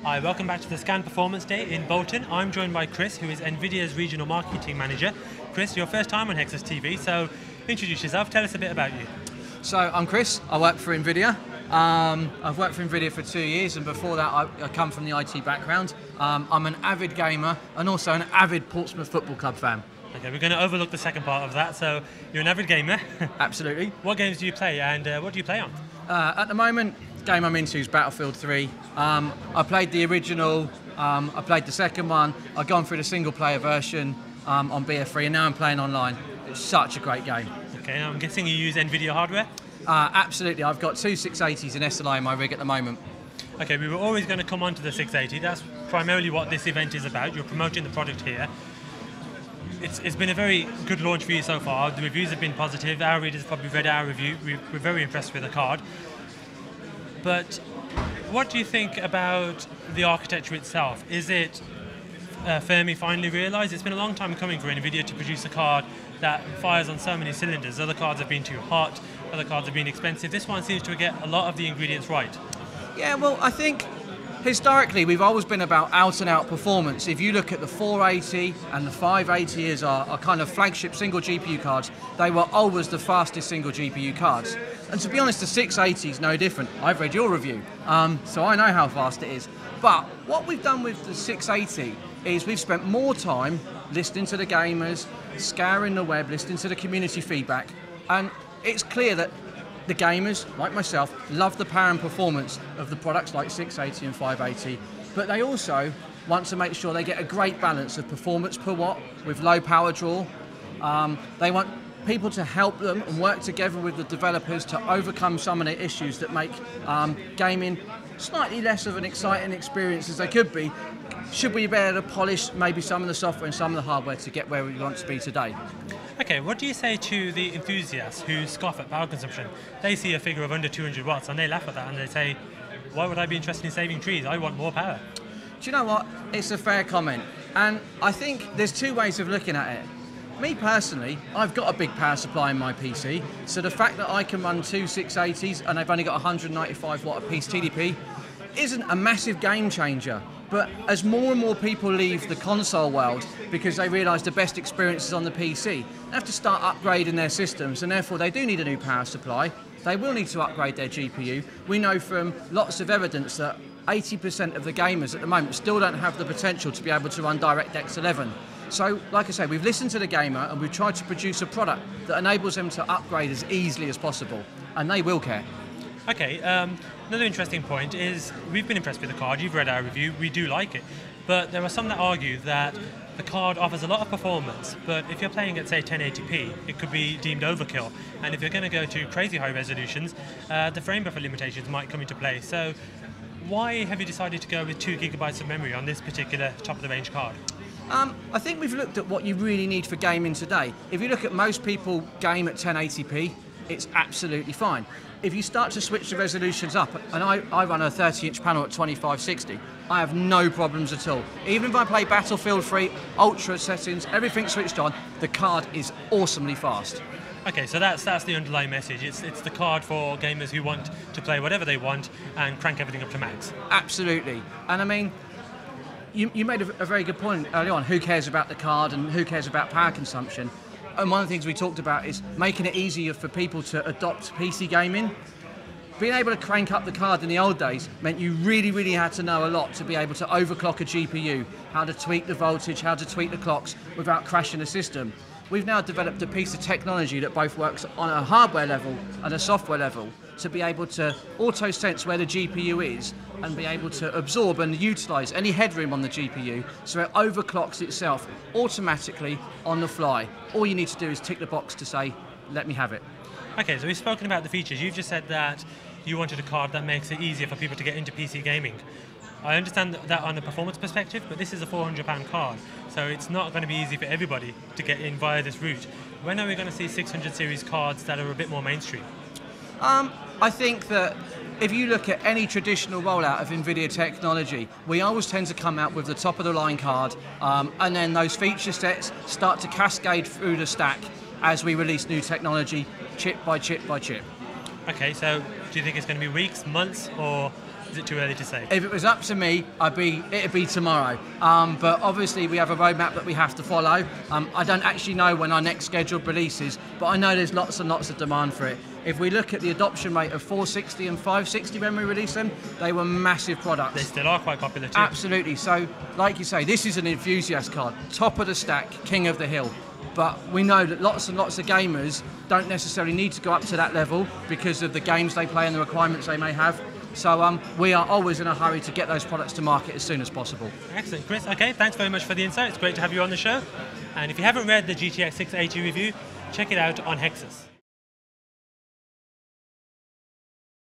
Hi, welcome back to the Scan Performance Day in Bolton. I'm joined by Chris, who is NVIDIA's Regional Marketing Manager. Chris, your first time on Hexus TV, so introduce yourself, tell us a bit about you. So I'm Chris, I work for NVIDIA. I've worked for NVIDIA for 2 years, and before that I come from the IT background. I'm an avid gamer and also an avid Portsmouth Football Club fan. Okay, we're going to overlook the second part of that, so you're an avid gamer. Absolutely. What games do you play and what do you play on? At the moment, the game I'm into is Battlefield 3. I played the original, I played the second one, I've gone through the single player version on BF3, and now I'm playing online. It's such a great game. Okay, I'm guessing you use NVIDIA hardware? Absolutely, I've got two 680s and SLI in my rig at the moment. Okay, we were always going to come on to the 680. That's primarily what this event is about. You're promoting the product here. It's been a very good launch for you so far. The reviews have been positive. Our readers have probably read our review. We're very impressed with the card. But what do you think about the architecture itself? Is it Fermi finally realised? It's been a long time coming for NVIDIA to produce a card that fires on so many cylinders. Other cards have been too hot, other cards have been expensive. This one seems to get a lot of the ingredients right. Yeah, well, I think historically we've always been about out-and-out performance. If you look at the 480 and the 580 as our kind of flagship single GPU cards, they were always the fastest single GPU cards. And to be honest, the 680 is no different. I've read your review, so I know how fast it is. But what we've done with the 680 is we've spent more time listening to the gamers, scouring the web, listening to the community feedback, and it's clear that the gamers, like myself, love the power and performance of the products like 680 and 580, but they also want to make sure they get a great balance of performance per watt with low power draw. They want people to help them and work together with the developers to overcome some of the issues that make gaming slightly less of an exciting experience as they could be, should we be able to polish maybe some of the software and some of the hardware to get where we want to be today. Okay, what do you say to the enthusiasts who scoff at power consumption? They see a figure of under 200 watts and they laugh at that and they say, why would I be interested in saving trees? I want more power. Do you know what? It's a fair comment. And I think there's two ways of looking at it. Me personally, I've got a big power supply in my PC, so the fact that I can run two 680s and they've only got 195 watt apiece TDP isn't a massive game changer. But as more and more people leave the console world because they realise the best experience is on the PC, they have to start upgrading their systems, and therefore they do need a new power supply. They will need to upgrade their GPU. We know from lots of evidence that 80% of the gamers at the moment still don't have the potential to be able to run DirectX 11. So, like I say, we've listened to the gamer and we've tried to produce a product that enables them to upgrade as easily as possible, and they will care. Okay, another interesting point is we've been impressed with the card, you've read our review, we do like it, but there are some that argue that the card offers a lot of performance, but if you're playing at say 1080p, it could be deemed overkill, and if you're going to go to crazy high resolutions, the frame buffer limitations might come into play. So why have you decided to go with 2 gigabytes of memory on this particular top of the range card? I think we've looked at what you really need for gaming today. If you look at most people game at 1080p, it's absolutely fine. If you start to switch the resolutions up, and I run a 30-inch panel at 2560, I have no problems at all. Even if I play Battlefield 3, ultra settings, everything switched on, the card is awesomely fast. Okay, so that's the underlying message. It's the card for gamers who want to play whatever they want and crank everything up to max. Absolutely. And I mean, you made a very good point early on. Who cares about the card and who cares about power consumption? And one of the things we talked about is making it easier for people to adopt PC gaming. Being able to crank up the card in the old days meant you really had to know a lot to be able to overclock a GPU, how to tweak the voltage, how to tweak the clocks without crashing the system. We've now developed a piece of technology that both works on a hardware level and a software level to be able to auto-sense where the GPU is and be able to absorb and utilise any headroom on the GPU so it overclocks itself automatically on the fly. All you need to do is tick the box to say, let me have it. Okay, so we've spoken about the features. You've just said that you wanted a card that makes it easier for people to get into PC gaming. I understand that on a performance perspective, but this is a £400 card, so it's not going to be easy for everybody to get in via this route. When are we going to see 600 series cards that are a bit more mainstream? I think that if you look at any traditional rollout of NVIDIA technology, we always tend to come out with the top of the line card, and then those feature sets start to cascade through the stack as we release new technology, chip by chip by chip. Okay, so do you think it's going to be weeks, months, or is it too early to say? If it was up to me, it'd be tomorrow. But obviously we have a roadmap that we have to follow. I don't actually know when our next scheduled release is, but I know there's lots and lots of demand for it. If we look at the adoption rate of 460 and 560 when we released them, they were massive products. They still are quite popular too. Absolutely. So, like you say, this is an enthusiast card, top of the stack, king of the hill. But we know that lots and lots of gamers don't necessarily need to go up to that level because of the games they play and the requirements they may have. So we are always in a hurry to get those products to market as soon as possible. Excellent, Chris. Okay, thanks very much for the insight. It's great to have you on the show. And if you haven't read the GTX 680 review, check it out on Hexus.